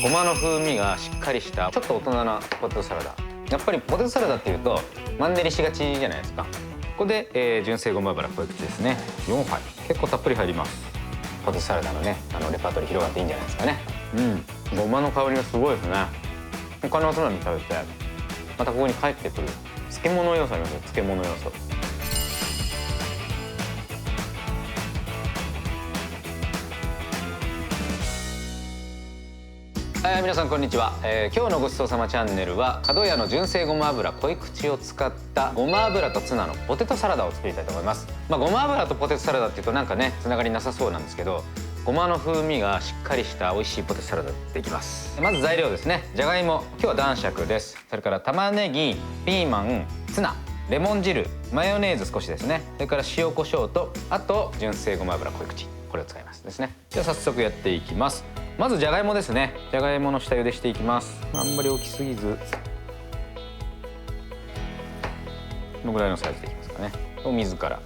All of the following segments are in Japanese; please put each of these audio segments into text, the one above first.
ごまの風味がしっかりしたちょっと大人なポテトサラダ。やっぱりポテトサラダっていうとマンネリしがちじゃないですか。ここで、純正ごま油濃い口ですね。4杯結構たっぷり入ります。ポテトサラダのねレパートリー広がっていいんじゃないですかね。ごまの香りがすごいですね。他のおつまみ食べてまたここに帰ってくる漬物要素ありますよ。漬物要素。皆さんこんにちは、今日のごちそうさまチャンネルは角屋の純正ごま油濃い口を使ったごま油とツナのポテトサラダを作りたいと思います。ごま油とポテトサラダっていうとなんかねつながりなさそうなんですけど、ごまの風味がしっかりした美味しいポテトサラダできます。まず材料ですね。じゃがいも、今日は男爵です。それから玉ねぎ、ピーマン、ツナ、レモン汁、マヨネーズ少しですね。それから塩コショウとあと純正ごま油濃い口、これを使いますですね。じゃあ早速やっていきます。まずじゃがいもですね。じゃがいもの下茹でしていきます。あんまり大きすぎずこのぐらいのサイズでいきますかね。お水から、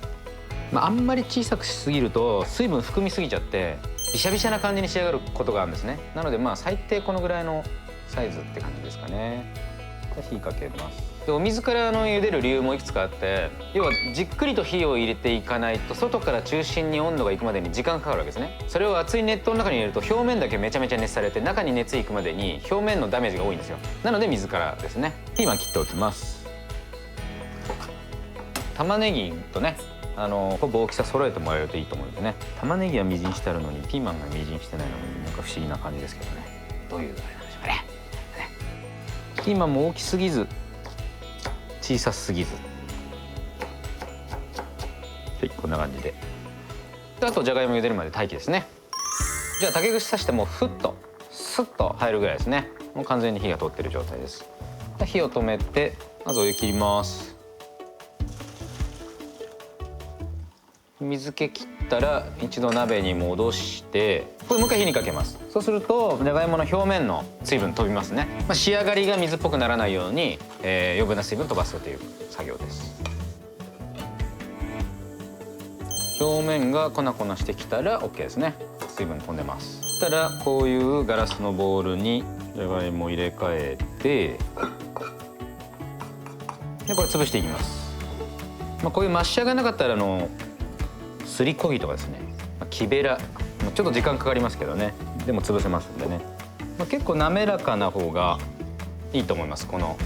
あんまり小さくしすぎると水分含みすぎちゃってビシャビシャな感じに仕上がることがあるんですね。なので最低このぐらいのサイズって感じですかね。火かけます。でお水から茹でる理由もいくつかあって、要はじっくりと火を入れていかないと外から中心に温度がいくまでに時間かかるわけですね。それを熱い熱湯の中に入れると表面だけめちゃめちゃ熱されて中に熱いくまでに表面のダメージが多いんですよ。なので水からですね。ピーマン切っておきます。玉ねぎとねほぼ大きさ揃えてもらえるといいと思うんですね。玉ねぎはみじんしてあるのにピーマンがみじんしてないのになんか不思議な感じですけどね。どういうあれなんでしょうかね。ピーマンも大きすぎず小さすぎず、はい、こんな感じで。あとじゃがいも茹でるまで待機ですね。じゃあ竹串刺してもうふっとスッと入るぐらいですね。もう完全に火が通ってる状態です。火を止めてまずお湯切ります。水気切ったら一度鍋に戻してこれもう一回火にかけます。そうするとじゃがいもの表面の水分飛びますね。仕上がりが水っぽくならないように、余分な水分飛ばすという作業です。表面が粉々してきたら OK ですね。水分飛んでます。そしたらこういうガラスのボウルにじゃがいも入れ替えてでこれ潰していきます。こういうマッシャーがなかったらすりこぎとかですね、木べらちょっと時間かかりますけどね、でも潰せますんでね、結構滑らかな方がいいと思います。この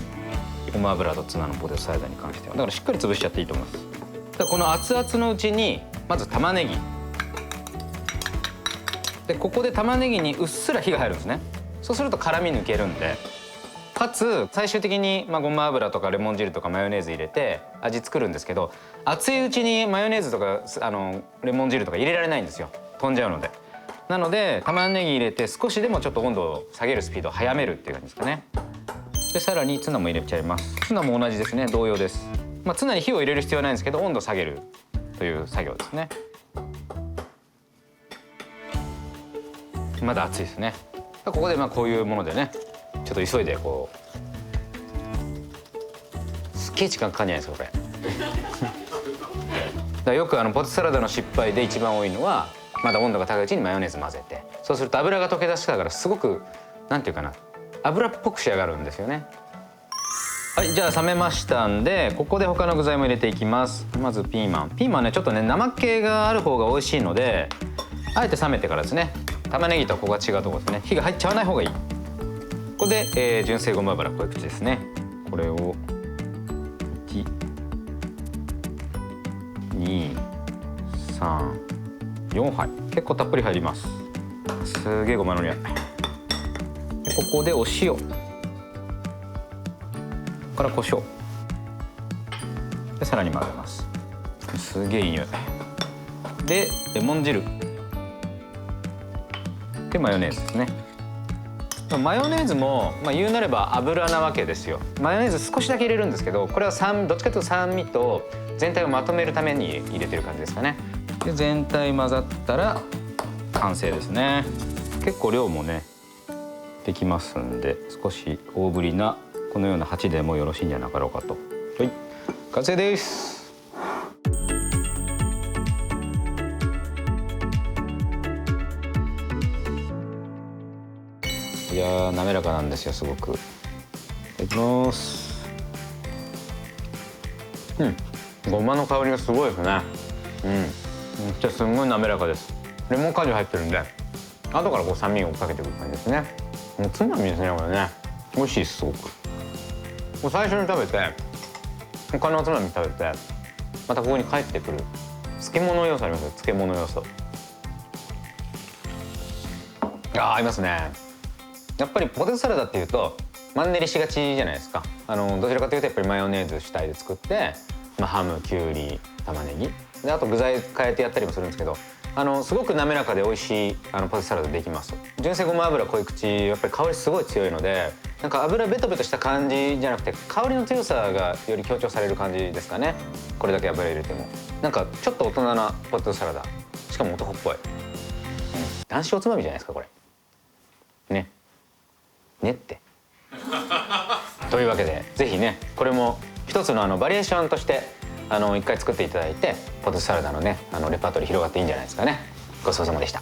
ごま油とツナのポテトサラダに関してはだからしっかり潰しちゃっていいと思います。この熱々のうちにまず玉ねぎでここで玉ねぎにうっすら火が入るんですね。そうすると辛み抜けるんで、かつ最終的にごま油とかレモン汁とかマヨネーズ入れて味作るんですけど、熱いうちにマヨネーズとかレモン汁とか入れられないんですよ。飛んじゃうので。なので玉ねぎ入れて少しでもちょっと温度を下げるスピードを速めるっていう感じですかね。でさらにツナも入れちゃいます。ツナも同じですね。同様です。ツナに火を入れる必要はないんですけど温度を下げるという作業ですね。まだ熱いですね。ここでこういうものでねちょっと急いですっげえ時間かかんじゃないですかこれよくポテトサラダの失敗で一番多いのはまだ温度が高いうちにマヨネーズ混ぜて、そうすると油が溶け出したからすごくなんていうかな油っぽく仕上がるんですよね。はい、じゃあ冷めましたんでここで他の具材も入れていきます。まずピーマンねちょっとね生気がある方が美味しいのであえて冷めてからですね。玉ねぎとここが違うところですね。火が入っちゃわない方がいい。ここで、純正ごま油濃い口ですね。これを1、2、3、4杯結構たっぷり入ります。すげえごまの匂いでここでお塩から胡椒でさらに混ぜます。すげえいい匂いでレモン汁でマヨネーズですね。マヨネーズも、言うなれば油なわけですよ。マヨネーズ少しだけ入れるんですけどこれはどっちかというと酸味と全体をまとめるために入れてる感じですかね。で全体混ざったら完成ですね。結構量もねできますんで少し大ぶりなこのような鉢でもよろしいんじゃなかろうかと。はい、完成です。やー滑らかなんですよ、すごく。いただきます。ごまの香りがすごいですね。めっちゃすんごい滑らかです。レモン果汁入ってるんで後からこう酸味をかけてくる感じですね。もうつまみですねこれね。美味しいです、すごく。もう最初に食べて他のおつまみ食べてまたここに帰ってくる漬物要素ありますよ。漬物要素合いますね。やっぱりポテトサラダっていうとマンネリしがちじゃないですか。どちらかというとやっぱりマヨネーズ主体で作って、ハム、きゅうり、玉ねぎであと具材変えてやったりもするんですけど、すごく滑らかで美味しいポテトサラダできます。純正ごま油濃い口やっぱり香りすごい強いので、なんか油ベトベトした感じじゃなくて香りの強さがより強調される感じですかね。これだけ油入れてもなんかちょっと大人なポテトサラダ、しかも男っぽい、男子おつまみじゃないですかこれね。ねってというわけでぜひねこれも一つのバリエーションとして一回作っていただいてポテトサラダのねレパートリー広がっていいんじゃないですかね。ごちそうさまでした。